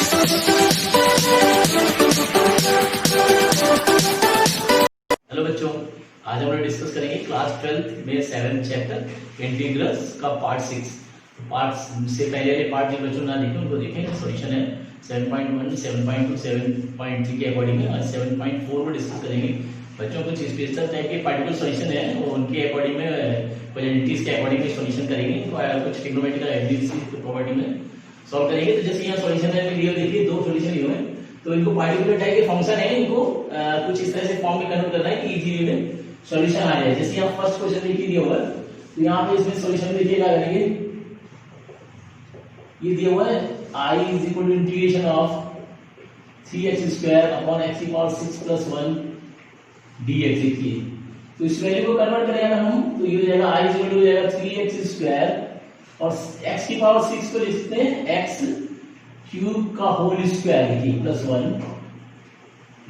Hello बच्चों, आज हम लोग डिस्कस करेंगे क्लास 12 में 7th चैप्टर इंटीग्रल्स का पार्ट 6। पार्ट से पहले वाले पार्ट जो बच्चों ना देखें उनको देखें। सॉल्यूशन है 7.1, 7.2, 7.3 के अकॉर्डिंग है। आज 7.4 को डिस्कस करेंगे। बच्चों कुछ स्पेशल टाइप के पार्टिकुलर सॉल्यूशन है वो उनके अकॉर्डिंग में क्वालिटीज के अकॉर्डिंग में सॉल्यूशन करेंगे। कुछ ट्रिग्नोमेट्रिकल एबिलिटीज की प्रॉपर्टी में सॉल्व करेंगे। तो जैसे यहाँ सॉल्यूशन है देखिए, दो सॉल्यूशन लिए हुए हैं, तो इनको पार्टिकुलर टाइप के फंक्शन है, इनको कुछ इस तरह से फॉर्म में कन्वर्ट करना है कि इजीली में सॉल्यूशन आ जाए। जैसे यहाँ फर्स्ट क्वेश्चन देखिए दिया हुआ है, तो यहाँ पे इसमें सॉल्यूशन देखिए क्या करेंगे। ये दिया हुआ है I is equal to integration of 3x² upon x की पावर 6 + 1 dx देखिए। तो इस वैल्यू को कन्वर्ट करेंगे हम, तो ये हो जाएगा I इज इक्वल टू हो जाएगा 3x² और x की पावर 6 को लिख सकते हैं x³ का होल स्क्वायर देखिए +1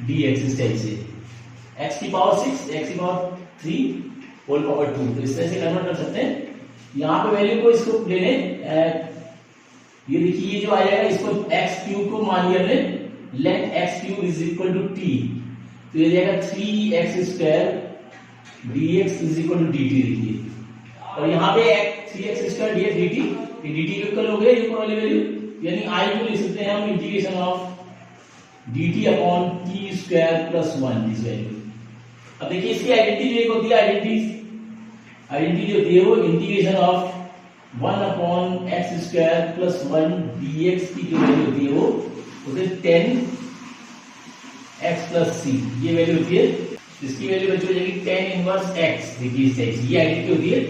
dx इस टाइप से। x की पावर 6, x की पावर 3 होल पावर 2, तो इस तरह से कन्वर्ट कर सकते हैं। यहाँ पे वैल्यू को इसको ले लें, ये देखिए ये जो आ जाएगा इसको x³ को मान लिया हमने, let x³ is equal to t, तो ये जाएगा 3x² dx is equal to dt देखिए। और यहाँ पे 3x² dx dt, ये dt के इक्वल हो गया ये ऊपर वाली वैल्यू, यानी I को लिख सकते हैं हम integration of dt upon t² + 1 this value. अब देखिए इसकी आइडेंटिटी जो एक होती है, आइडेंटिटी जो होती है वो integration of 1 upon x² + 1 dx की जो वैल्यू होती है वो होती है 10x + c, ये वैल्यू होती है। इसकी वैल्यू बच्चों हो जाएगी 10 इनवर्स x, देखिए इस टाइप से ये आइडेंटिटी होती है।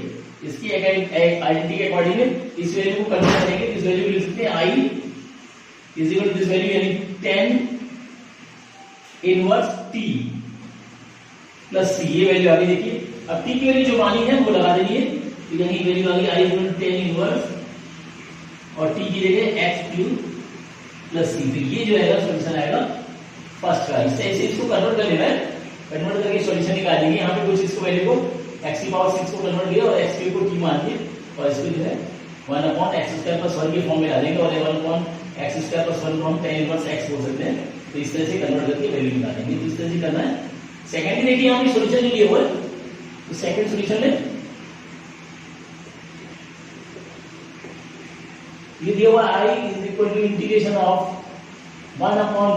इसकी आइडेंटिटी के अकॉर्डिंग में इस वैल्यू को कन्वर्ट करेंगे, इस वैल्यू को लिख सकते हैं I is equal to this value यानी 10 इनवर्स t + c, ये वैल्यू आ गई देखिए। अब t की वैल्यू जो मानी है वो लगा देंगे, तो यही वैल्यू आ गई I is equal to 10 inverse और t की जगह x³ + c, तो ये जो है सॉल्यूशन आएगा फर्स्ट का। इससे इसको कन्वर्ट कर लेना है, कन्वर्ट करके सॉल्यूशन निकाल देंगे। यहाँ पे कुछ इसको वैल्यू को x की पावर 6 को कन्वर्ट किया और x³ को t मान के और इसको जो है 1 अपॉन x² + 1 के फॉर्म में ला देंगे और 1 अपॉन x² + 1 को हम 10 इनवर्स x बोल सकते हैं। तो इस तरह से कन्वर्ट करके वैल्यू निकालेंगे, तो इस तरह से करना है। सेकंड देखिए यहाँ पे सॉल्यूशन नहीं लिया हुआ है, तो सेकंड सॉल्यूशन में ये दिया हुआ I is equal to integration of 1 upon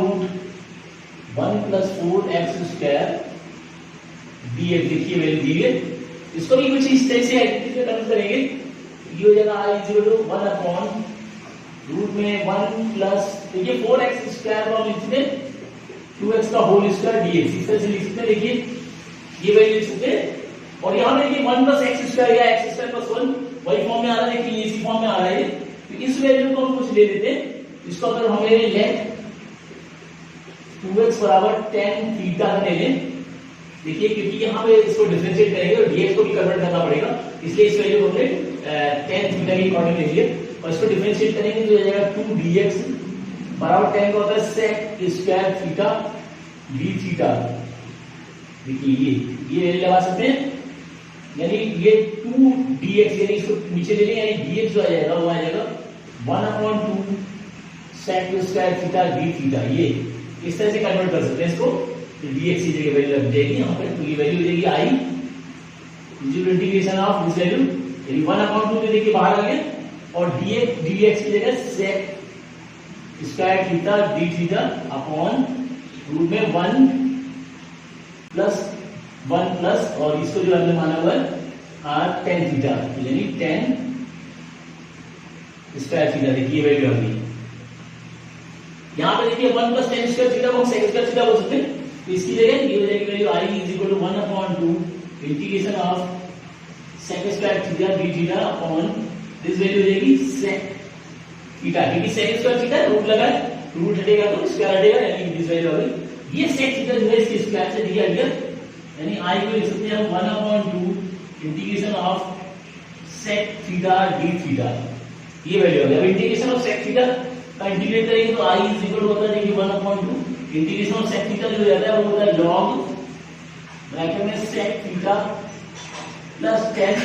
√1 + 4x² dx देखिए वैल्यू दी है। इसको भी कुछ इस तरह से आइडेंटिटी से कन्वर्ट करेंगे, ये हो जाएगा I is equal to 1 upon root में 1 प्लस देखिए 4x² को हम लिखते हैं 2x का होल स्क्वायर dx, इस तरह से लिख सकते हैं। देखिए ये वैल्यू लिख सकते हैं और यहाँ पे देखिए 1 + x² या x² + 1 वही फॉर्म में आ रहा है, देखिए इसी फॉर्म में आ रहा है। तो इस वैल्यू को हम कुछ ले लेते हैं, इसको अगर हम ले लें 2x = tan थीटा का ले लें, देखिए क्योंकि यहाँ पे इसको डिफरेंशिएट करेंगे और dx को भी कन्वर्ट करना पड़ेगा, इसलिए इस वैल्यू को हमने tan थीटा के अकॉर्डिंग ले लिए और इसको डिफरेंशिएट करेंगे तो हो जाएगा 2dx बराबर tan का होता है sec² थीटा d थीटा। देखिए ये वैल्यू लगा सकते हैं, यानी ये 2dx यानी इसको नीचे ले लें, यानी dx जो आ जाएगा वो आ जाएगा 1/2 sec² थीटा d थीटा। ये इस तरह से कन्वर्ट कर सकते हैं इसको, तो dx की जगह वैल्यू लग जाएगी यहाँ पर, तो ये वैल्यू हो जाएगी I is equal to integration of this value, यानी 1/2 तो देखिए बाहर आ गया और dx की जगह sec² theta d theta upon root में 1 प्लस और इसको जो हमने माना हुआ है tan थीटा, यानी tan² थीटा। देखिए वैल्यू आ गई यहाँ पे, देखिए 1 + tan² थीटा को हम sec² थीटा बोल सकते हैं, तो इसकी जगह ये हो जाएगी value I is equal to 1/2 integration of sec² theta d theta upon this value हो जाएगी sec थीटा, क्योंकि sec² थीटा रूट लगा है, रूट हटेगा तो स्क्वायर हटेगा, यानी दिस वैल्यू आ गई। ये sec थीटा जो है इसके स्क्वायर से दिया गया, यानी I को लिख सकते हैं 1/2 integration of sec theta d theta, ये वैल्यू आ गई। अब इंटीग्रेशन ऑफ sec थीटा का इंटीग्रेट करेंगे तो I इज इक्वल होता है देखिए 1/2 इंटीग्रेशन ऑफ sec थीटा जो जाता है वो होता है log ब्रैकेट में sec theta plus tan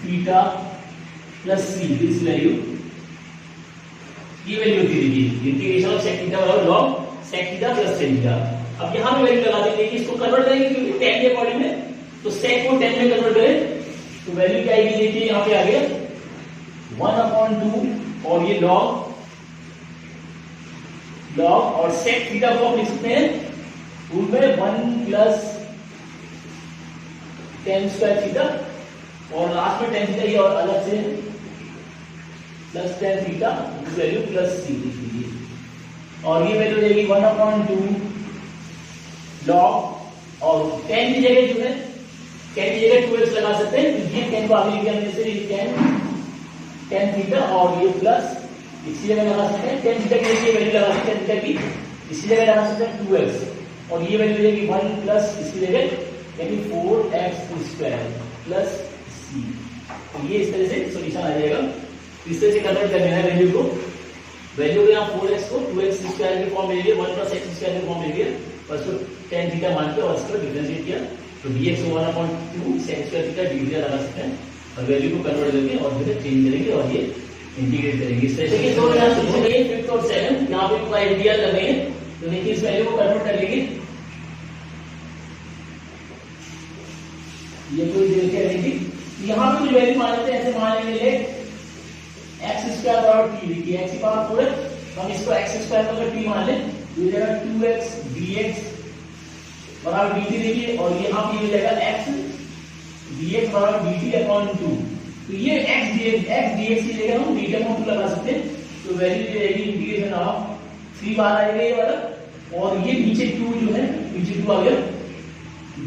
theta plus c, this value ये वैल्यू होती है देखिए इंटीग्रेशन ऑफ sec थीटा बराबर log sec theta plus tan theta. अब यहाँ पे वैल्यू लगा देंगे कि इसको कन्वर्ट करेंगे क्योंकि tan के अकॉर्डिंग में, तो sec को tan में कन्वर्ट करें तो वैल्यू क्या आएगी देखिए यहाँ पे आ गया 1/2 और ये log और sec थीटा को हम लिख सकते हैं रूट में 1 प्लस tan स्क्वायर थीटा और लास्ट में tan थीटा ये और अलग से plus tan theta value plus c लिख लीजिए और ये वैल्यू हो जाएगी 1/2 log और tan की जगह जो है tan की जगह 2x लगा सकते हैं, तो ये tan को आगे लिख दिया हमने, से tan थीटा और ये प्लस इसी जगह लगा सकते हैं tan थीटा की वैल्यू लगा सकते हैं, थीटा की इसी जगह लगा सकते हैं 2x और ये वैल्यू हो जाएगी 1 प्लस इसकी जगह यानी 4x² प्लस c। तो ये इस तरह से सॉल्यूशन आ जाएगा। इस तरह से कन्वर्ट करना है वैल्यू को, वैल्यू को यहाँ 4x को 2x² के फॉर्म में लिया, 1 प्लस x² के फॉर्म में लिया और इसको tan थीटा मान के और इसको डिफरेंशिएट किया तो dx 1/2 sec² theta d theta लगा सकते हैं और वैल्यू को कन्वर्ट करके और फिर चेंज करेंगे और ये इंटीग्रेट करेंगे। इस तरह से ये दो नया सॉल्यूशन है 5th और 7th, यहां पे कोई आइडिया कर रहे हैं तो देखिए इस वैल्यू को कन्वर्ट कर लेंगे, ये कोई देखिए आइडेंटिटी यहां पे कुछ वैल्यू मान लेते हैं, ऐसे मान लेंगे x² बराबर t, देखिए x की पावर 4 है हम इसको x² बराबर t मान लें, ये जाएगा 2x dx बराबर dt देखिए और यहां पे ये जाएगा x dx बराबर dt/2, तो ये x dx की जगह हम dt/2 लगा सकते हैं, तो वैल्यू ये रहेगी इंटीग्रेशन ऑफ 3 बार आएगा ये वाला और ये नीचे 2 जो है नीचे 2 आ गया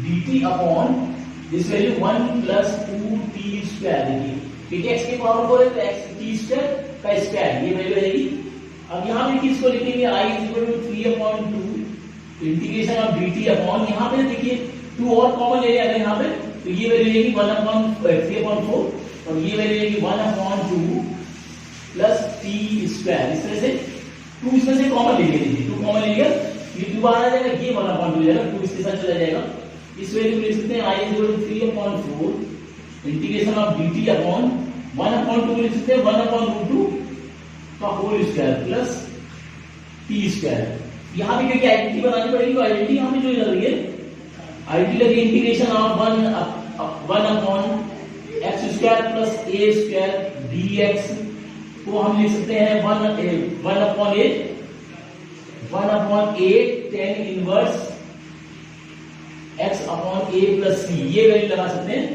dt/ this value 1 plus 2t² देखिए ठीक है, x की पावर 4 है तो x t² का स्क्वायर ये वैल्यू रहेगी। अब यहां पे किसको लिखेंगे i 3/2 integration of dt upon यहां पे देखिए 2 और कॉमन ले अगर यहां पे तो ये वैल्यू रहेगी 1/3/4 और ये वैल्यू रहेगी 1/2 प्लस t²। इस तरह से 2 इसमें से कॉमन ले लीजिए, 2 कॉमन ले लिया ये 2 बाहर आ जाएगा, ये 1/2 हो जाएगा, 2 इसके साथ चला जाएगा। इस वैल्यू को लिख सकते हैं i 3/4 integration of dt upon 1/2 लिख सकते हैं 1/2 का होल स्क्वायर प्लस t²। यहां पे क्या आइडेंटिटी बनानी पड़ेगी, तो आइडेंटिटी यहां पे जो लग रही है आइडेंटिटी लगी integration of 1/x² plus a² dx को हम लिख सकते हैं 1/a tan inverse x/a plus c, ये वैल्यू लगा सकते हैं,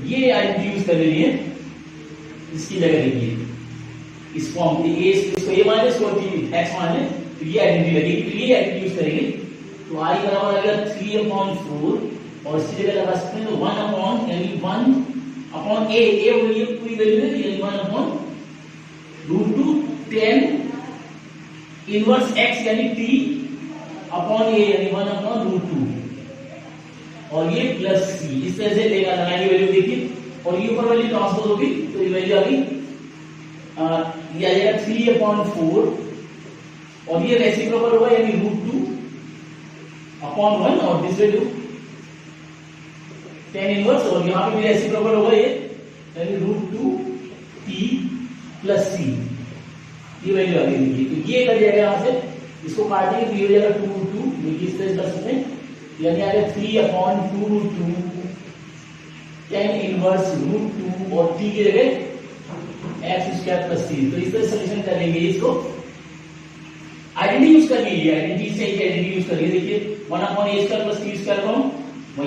ये आइडेंटिटी यूज कर लेनी है इसकी जगह देखिए इस फॉर्म में a इसको a मान ले इसको x मान ले तो ये आइडेंटिटी लगेगी, तो ये आइडेंटिटी यूज करेंगे तो i बराबर आ गया 3/4 और इसकी जगह लगा सकते हैं तो 1 यानी 1/a ये पूरी वैल्यू है यानी 1/√2 tan इनवर्स x यानी t/a यानी 1/√2 और ये प्लस c, इस तरह से लेगा लगाएंगे वैल्यू देखिए और ये ऊपर वाली ट्रांसपोज होगी तो ये वैल्यू आ गई ये आ जाएगा 3/4 और ये रेसिप्रोकल होगा यानी √2/1 और दिस वैल्यू tan इनवर्स और यहां पे भी रेसिप्रोकल होगा ये यानी √2t प्लस c, ये वैल्यू आ गई देखिए, तो ये कर जाएगा यहां से इसको काटेंगे तो ये हो जाएगा 2 देखिए इस तरह कर सकते हैं यानी आ गया 3/2 tan इनवर्स √2 और t की जगह x² प्लस c, तो इस तरह सॉल्यूशन करेंगे इसको आइडेंटिटी यूज कर लीजिए, आइडेंटिटी से ही आइडेंटिटी यूज करिए देखिए 1/a² प्लस t² को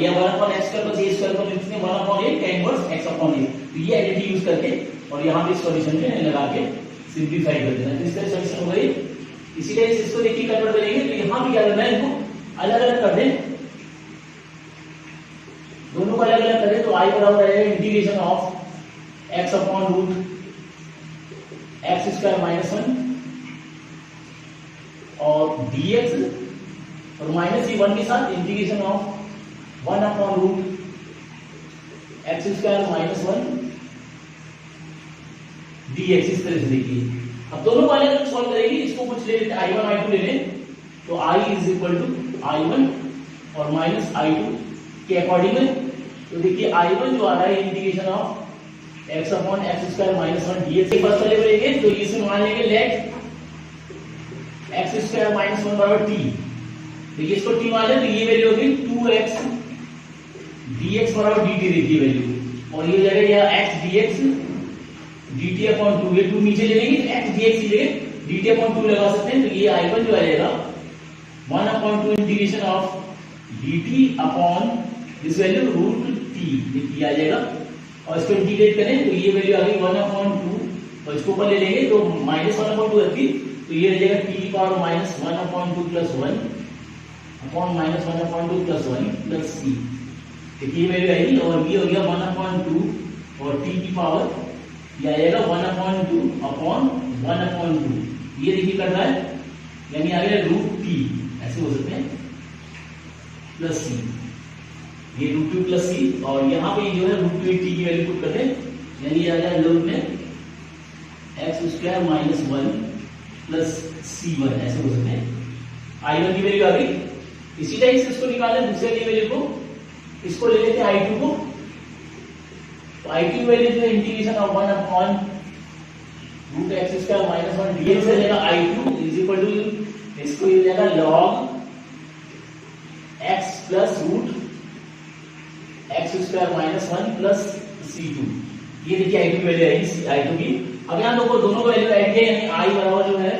या 1/x² प्लस a² को लिखते हैं 1/a tan इनवर्स x/a, तो ये आइडेंटिटी यूज करके और यहां पे सॉल्यूशन में लगा के सिंपलीफाई कर देना, तो इस तरह सॉल्यूशन हो गई। इसी तरह से इसको देखिए कन्वर्ट करेंगे तो यहां पे क्या करना है इनको अलग-अलग कर दें, दोनों को अलग-अलग करें तो i बराबर है इंटीग्रेशन ऑफ x/√x² - 1 और dx और माइनस ही 1 के साथ इंटीग्रेशन ऑफ 1/√x² - 1 dx। इस तरह से देखिए अब दोनों को अलग-अलग सॉल्व करेंगे, इसको कुछ ले लेते i1 i2 ले लें तो i = i1 और माइनस i2 के अकॉर्डिंग है, तो देखिए i1 जो आ रहा है इंटीग्रेशन ऑफ x/(x²-1) dx के फर्स्ट वाले को लेंगे तो इसमें मान लेंगे लेट स्क्वायर माइनस 1 बराबर टी। देखिए इसको टी मान ले तो ये वैल्यू होगी 2x dx बराबर dt। देखिए वैल्यू, और ये हो जाएगा या x dx dt अपॉन 2, ये 2 नीचे ले लेंगे तो x dx की जगह dt अपॉन 2 लगा सकते हैं। तो ये i1 जो आ जाएगा 1/2 integration of dt upon this value root t, देखिए आ जाएगा। और इसको इंटीग्रेट करें तो ये वैल्यू आ गई 1/2, और इसको ऊपर ले लेंगे तो -1/2 रहती, तो ये रह जाएगा t की power -1/2 plus 1 upon -1/2 plus 1 plus c। देखिए ये वैल्यू आएगी, और ये हो गया 1/2 और t की पावर ये आएगा 1/2 अपॉन 1/2। ये देखिए कर रहा है, यानी आ गया रूट t, ऐसे हो सकते हैं, प्लस c, ये रूट 2 प्लस सी, और यहाँ पे जो है रूट 2 टी की वैल्यू पुट करते हैं, यानी आ जाए लोग में x square minus 1 plus c1, ऐसे हो सकते हैं। i1 की वैल्यू आ गई। इसी टाइप से इसको निकालें दूसरे की वैल्यू को, इसको ले लेते हैं i2 को। तो i2 वैल्यू जो है integration of 1 upon root x square minus 1 dx से जाएगा i2 इज इक्वल टू, इसको ये हो जाएगा log x plus root x square minus 1 plus c2। ये देखिए i2 की वैल्यू आएगी i2 की। अब यहाँ दोनों को वैल्यू ऐड किया, यानी i बराबर जो है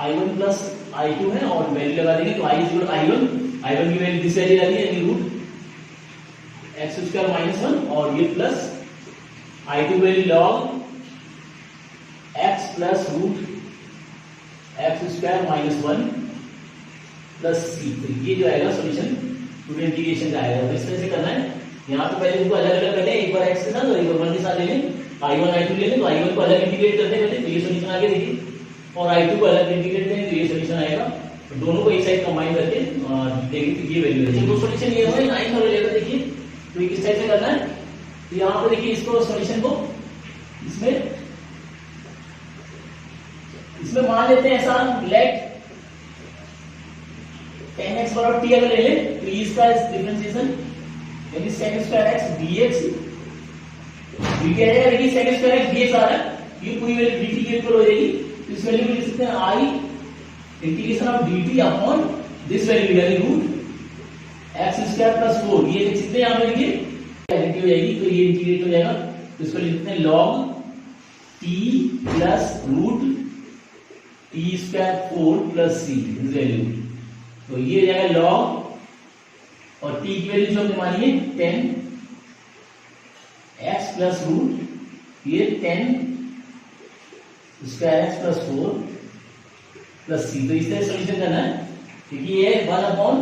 i1 प्लस i2 है, और वैल्यू लगा देंगे तो i इक्वल i1 की वैल्यू दिस वैल्यू आ रही है, यानी रूट एक्स स्क्वायर माइनस 1, और ये plus i2 value log x plus root x square minus 1 plus c। तो ये जो आएगा सॉल्यूशन इंटीग्रेशन का आएगा। तो इस तरह से करना है। यहाँ पे पहले इनको अलग अलग करते हैं, एक बार x के साथ और एक बार 1 के साथ ले लें, i1 i2 ले लें, तो i1 को अलग इंटीग्रेट करते हैं पहले, तो ये सॉल्यूशन आ गया देखिए, और i2 को अलग इंटीग्रेट करें तो ये सॉल्यूशन आएगा। तो दोनों को एक साइड कंबाइन करके देखिए तो ये वैल्यू है। तो सॉल्यूशन ये है 9 और 11, देखिए तो ये किस टाइप से करना है। तो यहाँ पे देखिए इसको सॉल्यूशन को इसमें मान लेते हैं ऐसा, लेट 10x बराबर t अगर ले लें तो इसका डिफरेंशिएशन यानी sec square x dx dt आ जाएगा। देखिए sec स्क्वायर x dx आ रहा है, ये पूरी वैल्यू dt के इक्वल हो जाएगी। तो इस वैल्यू को लिख सकते हैं i integration of dt upon this value यानी रूट x स्क्वायर प्लस 4। ये लिख सकते हैं यहाँ पे, देखिए आइडेंटिटी हो जाएगी, तो ये इंटीग्रेट हो जाएगा। तो इसको लिख सकते हैं log t plus root t square 4 plus c this value. तो ये हो जाएगा log, और t की वैल्यू जो हमने मानी है 10 x प्लस रूट ये 10 square x plus 4 plus c। तो इस तरह सॉल्यूशन करना है, क्योंकि ये 1 upon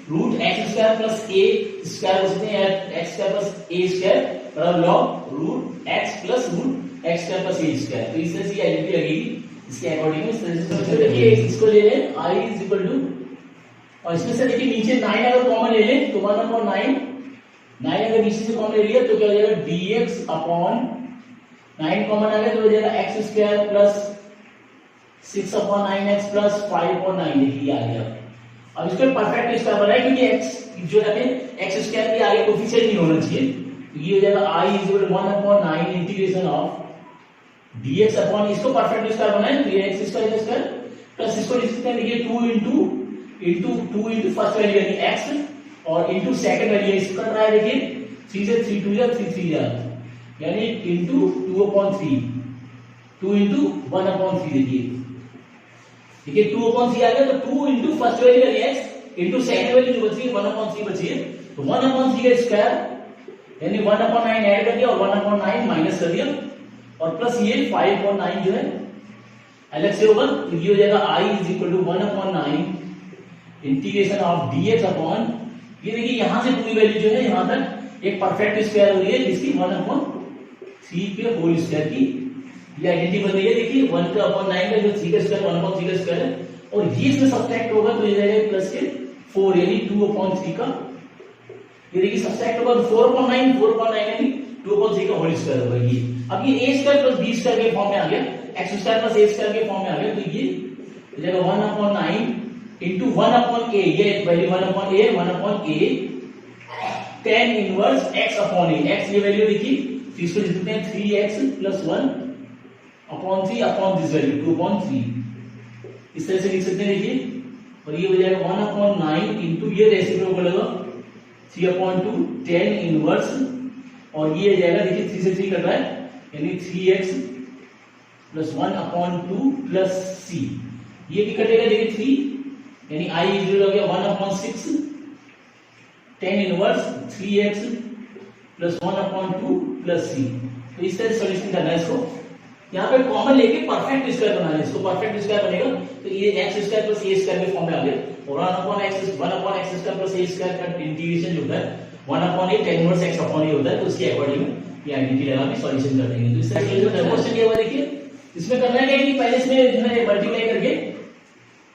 root x square plus A square हो सकते हैं, X square plus A square बराबर log root X plus root x square plus A square. तो इस तरह से आइडेंटिटी लगेगी इसके अकॉर्डिंग। इस तरह से देखिए इसको ले लें i इज इक्वल टू, और इसमें से देखिए नीचे 9 अगर कॉमन ले लें तो 1/9 अगर नीचे से कॉमन ले लिया तो क्या हो जाएगा dx अपॉन 9 कॉमन आ गया तो हो जाएगा x square plus 6/9x plus 5/9। देखिए आ गया। अब इसको परफेक्ट स्क्वायर बनाए, क्योंकि x जो है x स्क्वायर के आगे कोफिशिएंट नहीं होना चाहिए। तो ये हो जाएगा i is equal to 1/9 integration of dx upon, इसको परफेक्ट स्क्वायर बनाए तो ये x स्क्वायर प्लस इसको लिख सकते हैं, देखिए 2 into फर्स्ट वैल्यू यानी x और into सेकंड वैल्यू इसको कर रहा है, देखिए 3 से 3 2 जा 3 3 जा, यानी into 2/3 2 into 1/3। देखिए 2/3 आ गया, तो 2 into फर्स्ट वैल्यू यानी x into सेकंड वैल्यू जो बची है 1/3 बची है, तो 1/3 का स्क्वायर यानी 1/9 ऐड कर दिया और 1/9 माइनस कर दिया, और प्लस ये 5/9 जो है अलग से होगा। तो ये हो जाएगा i is equal to 1/9 integration of dx upon, ये देखिए यहां से पूरी वैल्यू जो है यहां तक एक परफेक्ट स्क्वायर हो रही है जिसकी 1/3 के होल स्क्वायर की ये आइडेंटिटी बन रही है। देखिए 1/9 का जो 3 का स्क्वायर 1/3 का स्क्वायर है, और ये इसमें सब्ट्रैक्ट होगा तो ये जाएगा प्लस के 4 यानी 2/3 का, ये देखिए सब्ट्रैक्ट होगा तो 4/9 यानी 2/3 का होल स्क्वायर होगा। ये अब ये a square plus b square के फॉर्म में आ गया, x square plus a square के फॉर्म में आ गया, तो ये हो जाएगा 1/9 into 1/a, ये value 1/a 1/a 10 inverse x upon a, x ये वैल्यू देखिए, तो इसको लिख सकते हैं 3x plus 1/3 upon this value 2/3। इस तरह से लिख सकते हैं देखिए, और ये हो जाएगा 1/9 इंटू ये रेसिप्रोकल बोलेगा 3/2 10 इनवर्स, और ये हो जाएगा देखिए 3 से 3 कट रहा है यानी 3x प्लस 1/2 प्लस c, ये भी कटेगा देखिए 3 यानी i इक्वल हो गया 1/6 10 inverse 3x plus 1/2 plus c। तो इस तरह सॉल्यूशन करना है इसको, यहाँ पे कॉमन लेके परफेक्ट स्क्वायर बनाना है इसको, परफेक्ट स्क्वायर बनेगा तो ये x square plus a square के फॉर्म में आ गया, और 1/x square plus a square का इंटीग्रेशन जो है 1/8 tan inverse x upon a होता है, तो उसके अकॉर्डिंग ये आइडेंटिटी लगा के सॉल्यूशन कर देंगे। तो इस तरह से क्वेश्चन ये हुआ देखिए, इसमें करना है कि पहले इसमें जो है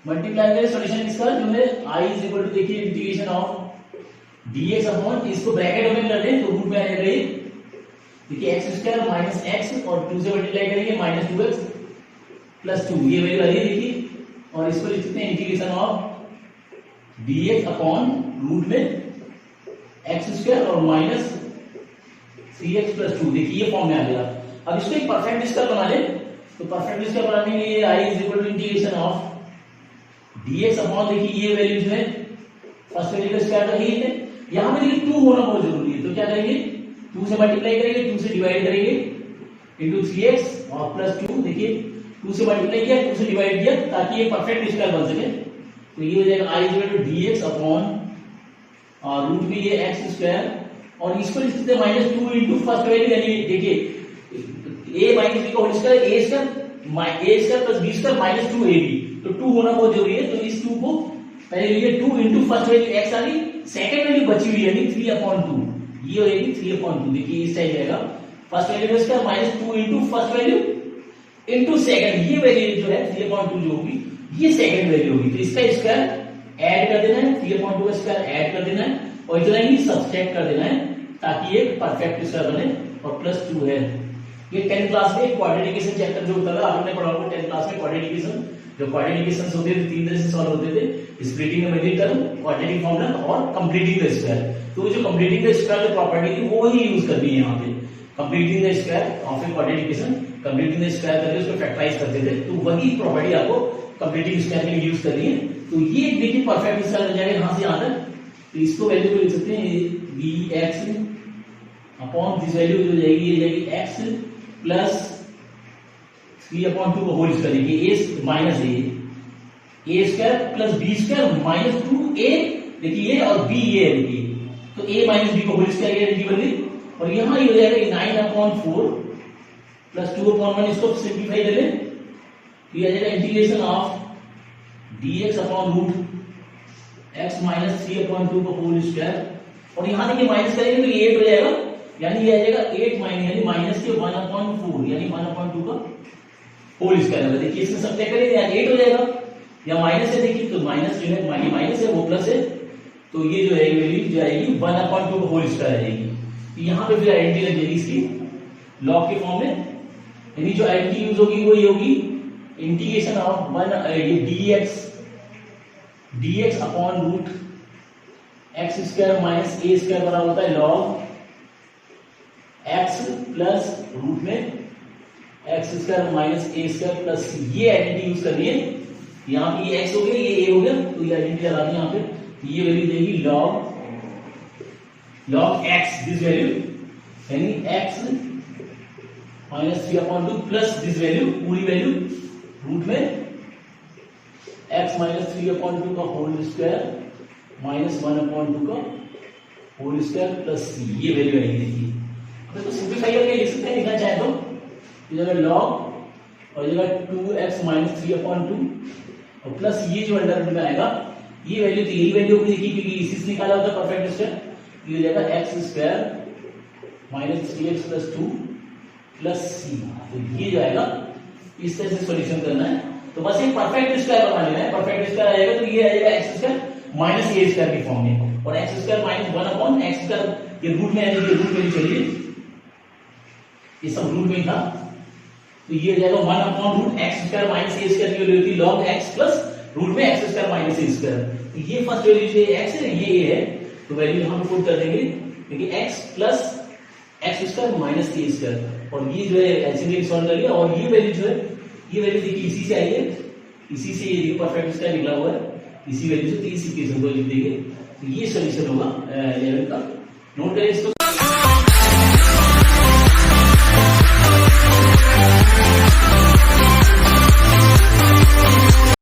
मल्टीप्लाई करके सॉल्यूशन इसका जो है i इज इक्वल टू देखिए इंटीग्रेशन ऑफ dx अपॉन, इसको ब्रैकेट में कर दें तो रूट में आ जाएगा ये देखिए x स्क्वायर माइनस x और 2 से मल्टीप्लाई करेंगे माइनस 2x प्लस 2, ये वैल्यू आ रही है देखिए, और इसको लिख सकते हैं integration of dx upon root में x स्क्वायर और माइनस 3x प्लस 2, देखिए ये फॉर्म में आ गया। अब इसको एक परफेक्ट स्क्वायर बना ले, तो परफेक्ट स्क्वायर बनाने के लिए i is equal to integration of dx upon देखिए ये वैल्यू जो है फर्स्ट वैल्यू का स्क्वायर का ही है, यहां पे देखिए 2 होना बहुत जरूरी है, तो क्या करेंगे 2 से मल्टीप्लाई करेंगे 2 से डिवाइड करेंगे इनटू 3x और प्लस 2, देखिए 2 से मल्टीप्लाई किया 2 से डिवाइड किया ताकि ये परफेक्ट स्क्वायर बन सके, तो ये हो जाएगा i equal to dx upon root में ये x स्क्वायर, और इसको लिख सकते हैं माइनस 2 इनटू फर्स्ट वैल्यू यानी देखिए a माइनस b का whole square a square plus b square minus 2ab, तो 2 होना बहुत जरूरी है, तो इस 2 को पहले लिए 2 इनटू फर्स्ट वैल्यू x आ गई, सेकंड वैल्यू बची हुई यानी 3/2, ये हो जाएगी 3/2, देखिए इस टाइप जाएगा फर्स्ट वैल्यू इसका minus 2 into first value into second, ये वैल्यू जो है 3/2 जो होगी ये सेकंड वैल्यू होगी, तो इसका स्क्वायर ऐड कर देना है, 3/2 का स्क्वायर ऐड कर देना है और इतना ही सब्ट्रैक्ट कर देना है ताकि ये परफेक्ट स्क्वायर बने, और प्लस 2 है। ये 10th क्लास में क्वाड्रेटिकेशन चैप्टर जो होता था आपने पढ़ा होगा 10th क्लास में, क्वाड्रेटिकेशन जो क्वाड्रेटिकेशंस होते थे 3 तरह से सॉल्व होते थे, splitting the middle term, quadratic formula और कंप्लीटिंग द स्क्वायर। तो जो कंप्लीटिंग द स्क्वायर जो प्रॉपर्टी थी वो ही यूज करनी है यहाँ पे, completing the square of a quadratic equation, completing the square करके उसको फैक्टराइज करते थे, तो वही प्रॉपर्टी आपको कंप्लीटिंग स्क्वायर के लिए यूज करनी है। तो ये देखिए परफेक्ट स्क्वायर बन जाएगा यहाँ से यहाँ तक, तो इसको वैल्यू को लिख सकते हैं bx अपॉन दिस वैल्यू जो जाएगी ये जाएगी x प्लस 3/2 का होल स्क्वायर, देखिए a minus a square plus b square minus 2a, देखिए ये और b ये है देखिए, तो a माइनस b का होल स्क्वायर ये बन गई, और यहाँ ये हो जाएगा 9/4 प्लस 2/1, इसको सिंप्लीफाई कर ले तो ये आ जाएगा integration of dx upon root x minus 3/2 का होल स्क्वायर, और यहाँ देखिए माइनस करेंगे तो ये 8 हो जाएगा, यानी ये आ जाएगा 8 माइनस यानी माइनस के 1/4 यानी 1/2 का होल स्क्वायर है। देखिए इसमें सब्ट्रैक्ट करेंगे या 8 हो जाएगा, या माइनस है देखिए तो माइनस जो है माइनस है वो प्लस है, तो ये जो है वैल्यू जो आएगी 1/2 का होल स्क्वायर आ जाएगी। तो यहाँ पे फिर आइडेंटिटी लग जाएगी इसकी लॉग के फॉर्म में, यानी जो आइडेंटिटी यूज होगी वो ये होगी integration of dx upon root x square minus a square बराबर होता है log x प्लस रूट में x square minus a square plus c, ये आइडेंटिटी यूज करनी है। यहाँ पे ये x हो गया ये a हो गया, तो ये आइडेंटिटी लगा दी यहाँ पे, ये वैल्यू देगी log x दिस वैल्यू यानी x minus 3/2 plus this value पूरी वैल्यू रूट में x माइनस 3/2 का होल स्क्वायर माइनस 1/2 का होल स्क्वायर प्लस c, ये वैल्यू आएगी देखिए। अब इसको सिंपलीफाई करके लिख सकते हैं, लिखना चाहे तो इस जगह log और जगह 2x माइनस 3/2 और प्लस ये जो अंडर रूट में आएगा ये वैल्यू, तो यही वैल्यू होगी देखिए क्योंकि इसी से निकाला होता है परफेक्ट स्क्वायर, ये हो जाएगा x square minus 3x plus 2 plus c, तो ये जो आएगा इस तरह से सॉल्यूशन करना है। तो बस एक परफेक्ट स्क्वायर बना लेना है, परफेक्ट स्क्वायर आएगा तो ये आएगा x square minus a square की फॉर्म में, और x square minus 1/x square ये रूट में आएगा, ये रूट में चलिए ये सब रूट में था, तो ये हो जाएगा 1/√x square minus a square की वैल्यू होती है log x प्लस रूट में x square minus a square, तो ये फर्स्ट वैल्यू जो x है ये a है, तो वैल्यू यहां पे पुट कर देंगे देखिए x plus x square minus a square, और ये जो है एलसीएम सॉल्व कर लिया, और ये वैल्यू जो है ये वैल्यू देखिए इसी से आई है इसी से ये परफेक्ट स्क्वायर निकला हुआ है, इसी वैल्यू से 30 इक्वेशन को लिख देंगे। तो ये सॉल्यूशन होगा 11 का। नोट करें इसको।